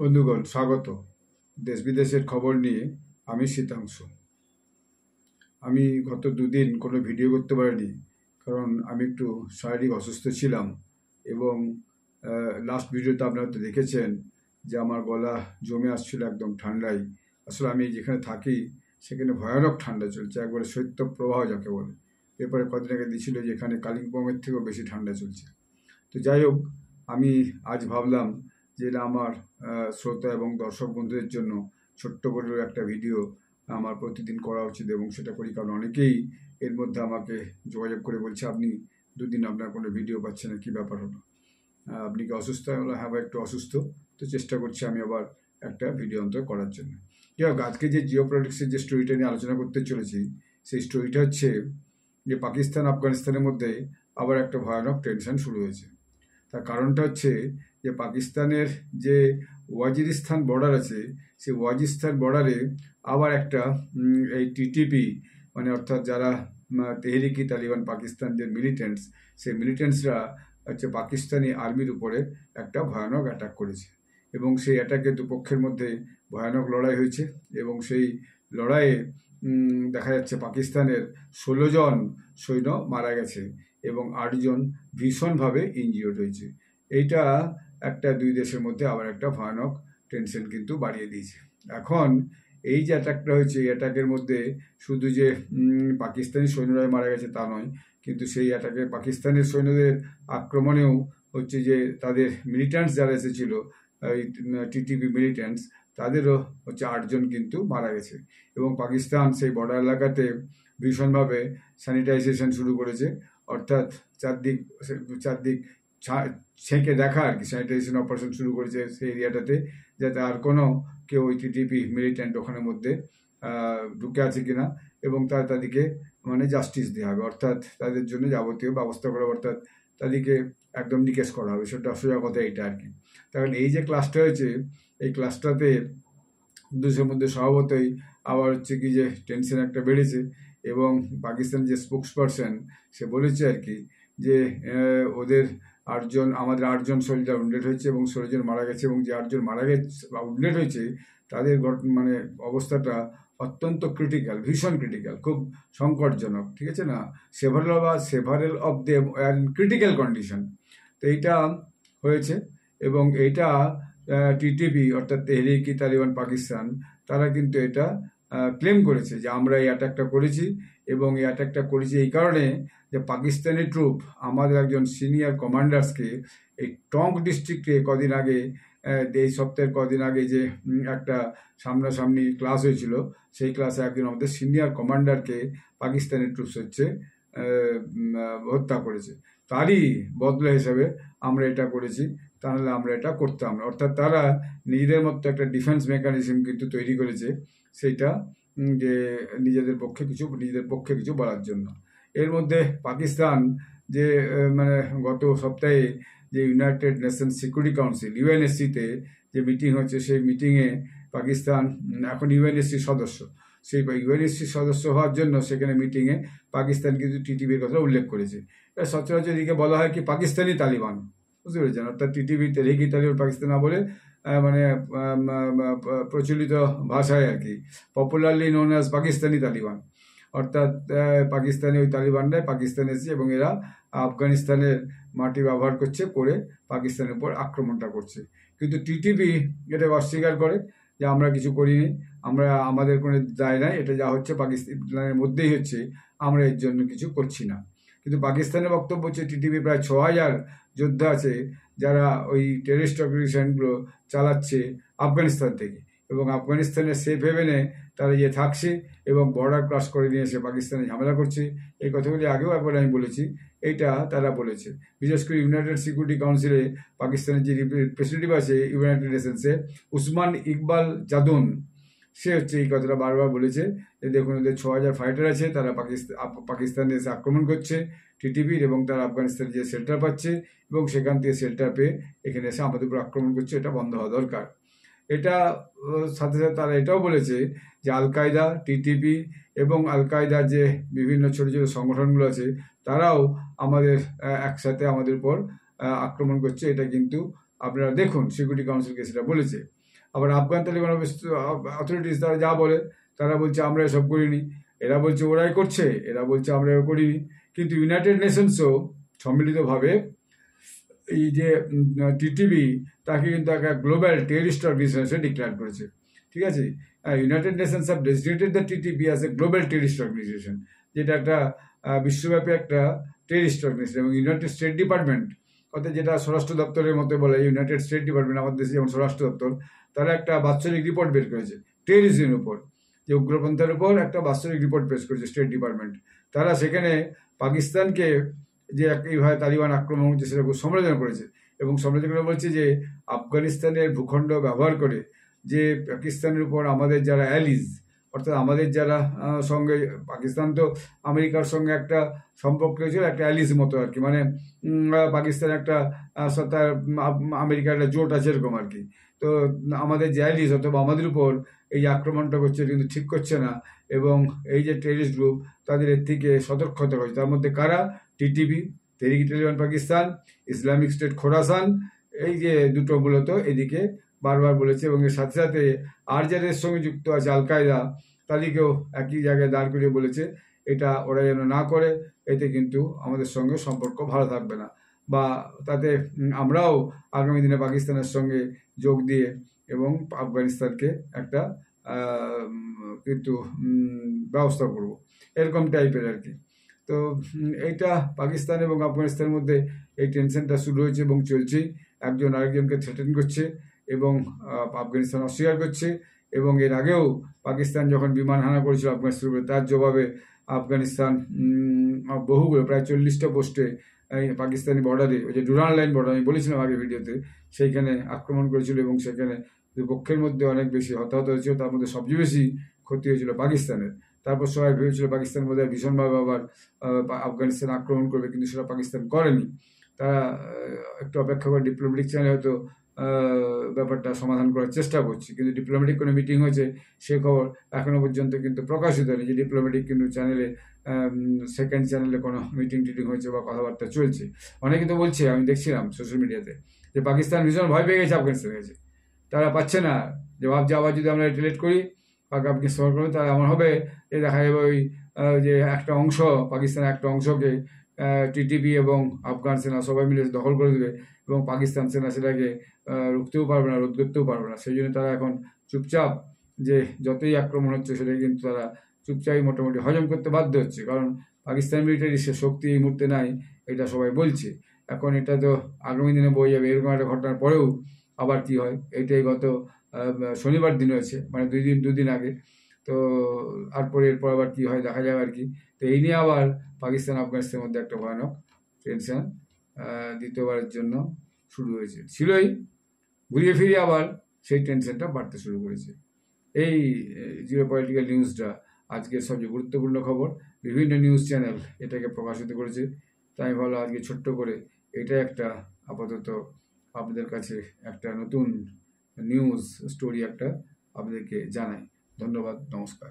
বন্ধুগণ স্বাগত। দেশ বিদেশের খবর নিয়ে আমি শীতাংশু। আমি গত দুদিন কোনো ভিডিও করতে পারিনি, কারণ আমি একটু শারীরিক অসুস্থ ছিলাম এবং লাস্ট ভিডিওতে আপনারা তো দেখেছেন যে আমার গলা জমে আসছিল একদম ঠান্ডায়। আসলে আমি যেখানে থাকি সেখানে ভয়ানক ঠান্ডা চলছে, একবারে শৈত্যপ্রবাহ যাকে বলে। পেপারে কদিন আগে দিয়েছিল যে এখানে কালিম্পংয়ের থেকেও বেশি ঠান্ডা চলছে। তো যাই হোক, আমি আজ ভাবলাম যে এটা আমার শ্রোতা এবং দর্শক বন্ধুদের জন্য ছোট্ট করে একটা ভিডিও আমার প্রতিদিন করা উচিত, এবং সেটা করি কারণ অনেকেই এর মধ্যে আমাকে যোগাযোগ করে বলছে আপনি দুদিন আপনার কোনো ভিডিও পাচ্ছেন না, কী ব্যাপার হলো, আপনি কি অসুস্থ? হলো হ্যাঁ, একটু অসুস্থ, তো চেষ্টা করছি আমি আবার একটা ভিডিও অন্তর করার জন্য। যাই হোক, আজকে যে জিও পলিটিক্সের যে স্টোরিটা নিয়ে আলোচনা করতে চলেছি, সেই স্টোরিটা হচ্ছে যে পাকিস্তান আফগানিস্তানের মধ্যে আবার একটা ভয়ানক টেনশন শুরু হয়েছে। তার কারণটা হচ্ছে যে পাকিস্তানের যে ওয়াজিরিস্তান বর্ডার আছে, সেই ওয়াজিরিস্তান বর্ডারে আবার একটা এই টিটিপি মানে অর্থাৎ যারা তেহরিকি তালিবান পাকিস্তান যে মিলিটেন্টস, সেই মিলিটেন্টসরা হচ্ছে পাকিস্তানি আর্মির উপরে একটা ভয়ানক অ্যাটাক করেছে, এবং সেই অ্যাটাকে দুপক্ষের মধ্যে ভয়ানক লড়াই হয়েছে, এবং সেই লড়াইয়ে দেখা যাচ্ছে পাকিস্তানের 16 জন সৈন্য মারা গেছে এবং 8 জন ভীষণভাবে ইনজিওর্ড হয়েছে। এইটা একটা দুই দেশের মধ্যে আবার একটা ভয়ানক টেনশন কিন্তু বাড়িয়ে দিয়েছে। এখন এই যে অ্যাটাকটা হয়েছে, এই অ্যাটাকের মধ্যে শুধু যে পাকিস্তানি সৈন্যরাই মারা গেছে তা নয়, কিন্তু সেই অ্যাটাকে পাকিস্তানের সৈন্যদের আক্রমণেও হচ্ছে যে তাদের মিলিট্যান্টস যারা এসেছিল, এই টিটিপি মিলিট্যান্টস, তাদেরও হচ্ছে 8 জন কিন্তু মারা গেছে। এবং পাকিস্তান সেই বর্ডার এলাকাতে ভীষণভাবে স্যানিটাইজেশন শুরু করেছে, অর্থাৎ চারদিক ছেঁকে দেখা আর কি, স্যানিটাইজেশন অপারেশন শুরু করেছে সেই এরিয়াটাতে, যাতে আর কোনো কেউ ওই টিটিপি মিলিট্যান্ট ওখানের মধ্যে ঢুকে আছে কিনা, এবং তাদেরকে মানে জাস্টিস দেওয়া হবে, অর্থাৎ তাদের জন্য যাবতীয় ব্যবস্থা করা, অর্থাৎ তাদেরকে একদম নিকেশ করা হবে। সেটা সোজা কথা এইটা আর কি। কারণ এই যে ক্লাসটা হয়েছে, এই ক্লাসটাতে দেশের মধ্যে স্বভাবতই আবার হচ্ছে কি যে টেনশন একটা বেড়েছে, এবং পাকিস্তানের যে স্পোক্স পারসন সে বলেছে আর কি যে ওদের 8 জন, আমাদের 8 জন সোলজার উন্ডেড হয়েছে এবং 16 জন মারা গেছে, এবং যে 8 জন মারা গেছে বা উন্ডেড হয়েছে তাদের মানে অবস্থাটা অত্যন্ত ক্রিটিক্যাল, ভীষণ ক্রিটিক্যাল, খুব সংকটজনক, ঠিক আছে না, several of them are in critical condition. তো এইটা হয়েছে, এবং এইটা টিটিপি অর্থাৎ তেহরিকি তালিবান পাকিস্তান তারা কিন্তু এটা ক্লেম করেছে যে আমরা এই অ্যাটাকটা করেছি, এবং এই অ্যাটাকটা করেছি এই কারণে যে পাকিস্তানি ট্রুপ আমাদের একজন সিনিয়র কমান্ডার্সকে এই টঙ্ক ডিস্ট্রিক্টে কদিন আগে, এই সপ্তাহের কদিন আগে যে একটা সামনাসামনি ক্লাস হয়েছিল, সেই ক্লাসে একজন আমাদের সিনিয়র কমান্ডারকে পাকিস্তানি ট্রুপস হচ্ছে হত্যা করেছে। তারই বদলা হিসাবে আমরা এটা করেছি, তাহলে আমরা এটা করতাম না। অর্থাৎ তারা নিজেদের মতো একটা ডিফেন্স মেকানিজম কিন্তু তৈরি করেছে, সেইটা যে নিজেদের পক্ষে কিছু বলার জন্য। এর মধ্যে পাকিস্তান যে মানে গত সপ্তাহে যে ইউনাইটেড নেশনস সিকিউরিটি কাউন্সিল ইউএনএসসিতে যে মিটিং হচ্ছে, সেই মিটিংয়ে পাকিস্তান এখন ইউএনএসসির সদস্য, সেই ইউএনএসসির সদস্য হওয়ার জন্য সেখানে মিটিংয়ে পাকিস্তান কিন্তু টিটিপির কথা উল্লেখ করেছে। সচরাচর এদিকে বলা হয় কি পাকিস্তানি তালিবান, বুঝতে পেরেছেন, অর্থাৎ টিটিপি তেহরিকি তালিবান পাকিস্তান না বলে মানে প্রচলিত ভাষায় আর কি popularly known as Pakistani Taliban, অর্থাৎ পাকিস্তানি ওই তালিবানরাই পাকিস্তানে এসেছে এবং এরা আফগানিস্তানের মাটি ব্যবহার করে পাকিস্তানের উপর আক্রমণটা করছে। কিন্তু টিটিপি এটা অস্বীকার করে যে আমরা কিছু করিনি, আমাদের কোনো দায় নাই, এটা যা হচ্ছে পাকিস্তানের মধ্যেই হচ্ছে, আমরা এর জন্য কিছু করছি না। কিন্তু পাকিস্তানের বক্তব্য হচ্ছে টিটিপি প্রায় 6000 যোদ্ধা আছে যারা ওই টেররিস্ট অপারেশনগুলো চালাচ্ছে আফগানিস্তান থেকে, এবং আফগানিস্তানের সেফ হেভেনে তারা যে থাকছে এবং বর্ডার ক্রস করে নিয়ে এসে পাকিস্তানে ঝামেলা করছে। এই কথাগুলি আগেও একবার আমি বলেছি, এইটা তারা বলেছে। বিশেষ করে ইউনাইটেড সিকিউরিটি কাউন্সিলে পাকিস্তানের যে রিপ্রেজেন্টেটিভ আছে ইউনাইটেড নেশনসে, উসমান ইকবাল জাদুন, সে হচ্ছে এই কথাটা বারবার বলেছে যে দেখুন ওদের 6000 ফাইটার আছে, তারা পাকিস্তানে এসে আক্রমণ করছে টিটিপির, এবং তারা আফগানিস্তানে যে শেল্টার পাচ্ছে এবং সেখান থেকে শেল্টার পেয়ে এখানে এসে আমাদের উপর আক্রমণ করছে, এটা বন্ধ হওয়া দরকার। এটা সাথে সাথে তারা এটাও বলেছে যে আল কায়দা, টিটিপি এবং আল কায়দার যে বিভিন্ন ছোট ছোট সংগঠনগুলো আছে তারাও আমাদের একসাথে আমাদের উপর আক্রমণ করছে, এটা কিন্তু আপনারা দেখুন সিকিউরিটি কাউন্সিলকে সেটা বলেছে। আবার আফগান তালিবান অথরিটিস তারা যা বলে, তারা বলছে আমরা এসব করিনি, এরা বলছে ওরাই করছে, এরা বলছে আমরা করিনি। কিন্তু ইউনাইটেড নেশনসও সম্মিলিতভাবে এই যে টিটিপি, তাকে কিন্তু একটা গ্লোবাল টেররিস্ট অর্গানাইজেশন ডিক্লেয়ার করেছে। ঠিক আছে, United Nations have designated the TTP as a global terrorist organisation, যেটা একটা বিশ্বব্যাপী একটা টেররিস্ট অর্গানাইজেশন। এবং ইউনাইটেড স্টেট ডিপার্টমেন্ট, অর্থাৎ যেটা স্বরাষ্ট্র দপ্তরের মতো বলে, ইউনাইটেড স্টেট ডিপার্টমেন্ট আমাদের দেশে যেমন স্বরাষ্ট্র দপ্তর, তারা একটা বাৎসরিক রিপোর্ট বের করেছে টেররিজমের উপর, যে উগ্রপন্থার উপর একটা বাৎসরিক রিপোর্ট পেশ করেছে স্টেট ডিপার্টমেন্ট। তারা সেখানে পাকিস্তানকে যে এইভাবে তালিবান আক্রমণ হচ্ছে সেটা খুব সমালোচনা করেছে, এবং সমালোচনা করে বলছে যে আফগানিস্তানের ভূখণ্ড ব্যবহার করে যে পাকিস্তানের উপর আমাদের যারা অ্যালিজ, অর্থাৎ আমাদের যারা সঙ্গে, পাকিস্তান তো আমেরিকার সঙ্গে একটা সম্পর্ক হয়েছিল একটা অ্যালিজ মতো আর কি, মানে পাকিস্তান একটা তার আমেরিকার একটা জোট আছে এরকম আর কি। তো আমাদের যে অ্যালিজ অথবা আমাদের উপর এই আক্রমণটা করছে কিন্তু ঠিক করছে না, এবং এই যে টেররিস্ট গ্রুপ তাদের এর থেকে সতর্কতা করছে। তার মধ্যে কারা? TTP, Tehrik Taliban Pakistan, Islamic state Khorasan, এই যে দুটো মূলত এদিকে বারবার বলেছে। এবং এর সাথে সাথে আর যাদের সঙ্গে যুক্ত আছে আল কায়দা, তাদেরকেও একই জায়গায় দাঁড় করিয়ে বলেছে এটা ওরা যেন না করে, এতে কিন্তু আমাদের সঙ্গে সম্পর্ক ভালো থাকবে না, বা তাতে আমরাও আগামী দিনে পাকিস্তানের সঙ্গে যোগ দিয়ে এবং আফগানিস্তানকে একটা কিন্তু ব্যবস্থা করব, এরকম টাইপের আর কি। তো এইটা পাকিস্তান এবং আফগানিস্তানের মধ্যে এই টেনশনটা শুরু হয়েছে এবং চলছেই। একজন আরেকজনকে থ্রেটেন করছে এবং আফগানিস্তান অস্বীকার করছে। এবং এর আগেও পাকিস্তান যখন বিমান হানা করেছিল আফগানিস্তানের উপরে, তার জবাবে আফগানিস্তান বহুগুলো প্রায় 40টা পোস্টে পাকিস্তানি বর্ডারে, ওই যে ডুরান লাইন বর্ডার আমি বলেছিলাম আগে ভিডিওতে, সেইখানে আক্রমণ করেছিল এবং সেখানে দুই পক্ষের মধ্যে অনেক বেশি হতাহত হয়েছিল। তার মধ্যে সবচেয়ে বেশি ক্ষতি হয়েছিল পাকিস্তানের। তারপর সবাই ভেবেছিল পাকিস্তান বোধহয় ভীষণভাবে আবার আফগানিস্তান আক্রমণ করবে, কিন্তু সেটা পাকিস্তান করেনি। তারা একটু অপেক্ষা করে ডিপ্লোম্যাটিক চ্যানেলে হয়তো ব্যাপারটা সমাধান করার চেষ্টা করছে, কিন্তু ডিপ্লোম্যাটিক কোনো মিটিং হয়েছে সে খবর এখনো পর্যন্ত কিন্তু প্রকাশিত হয়নি, যে ডিপ্লোম্যাটিক কিন্তু চ্যানেলে সেকেন্ড চ্যানেলে কোনো মিটিং টিটিং হয়েছে বা কথাবার্তা চলছে। অনেকে তো বলছে, আমি দেখছিলাম সোশ্যাল মিডিয়াতে, যে পাকিস্তান ভীষণ ভয় পেয়ে গেছে আফগানিস্তানের কাছে, তারা পাচ্ছে না, যে ভাবছে আবার যদি আমরা রিলেট করি আফগানিস্তান করবে, তাহলে এমন হবে যে দেখা যাবে ওই যে একটা অংশ, পাকিস্তানের একটা অংশকে টিটিপি এবং আফগান সেনা সবাই মিলে দখল করে দেবে, এবং পাকিস্তান সেনা সেটাকে রুখতেও পারবে না, রোধ করতেও পারবে না। সেই জন্য তারা এখন চুপচাপ, যে যতই আক্রমণ হচ্ছে সেটাকে কিন্তু তারা চুপচাপই মোটামুটি হজম করতে বাধ্য হচ্ছে, কারণ পাকিস্তান মিলিটারি সে শক্তি এই মুহূর্তে নাই, এটা সবাই বলছে। এখন এটা তো আগামী দিনে বয়ে যাবে, এরকম একটা ঘটনার পরেও আবার কি হয়, এইটাই গত শনিবার দিন হয়েছে, মানে দুদিন আগে। তো এরপর আবার কি হয় দেখা যাবে আর কি। তো এই নিয়ে আবার পাকিস্তান আফগানিস্তানের মধ্যে একটা ভয়ানক টেনশন দ্বিতীয়বারের জন্য শুরু হয়েছে, ছিলই, ঘুরিয়ে ফিরিয়ে আবার সেই টেনশনটা বাড়তে শুরু করেছে। এই জিরো পলিটিক্যাল নিউজটা আজকের সবচেয়ে গুরুত্বপূর্ণ খবর, বিভিন্ন নিউজ চ্যানেল এটাকে প্রকাশিত করেছে। তাই আমি ভাবলাম আজকে ছোট্ট করে এটা একটা আপাতত আপনাদের কাছে একটা নতুন নিউজ স্টোরি একটা আপনাদেরকে জানাই। ধন্যবাদ, নমস্কার।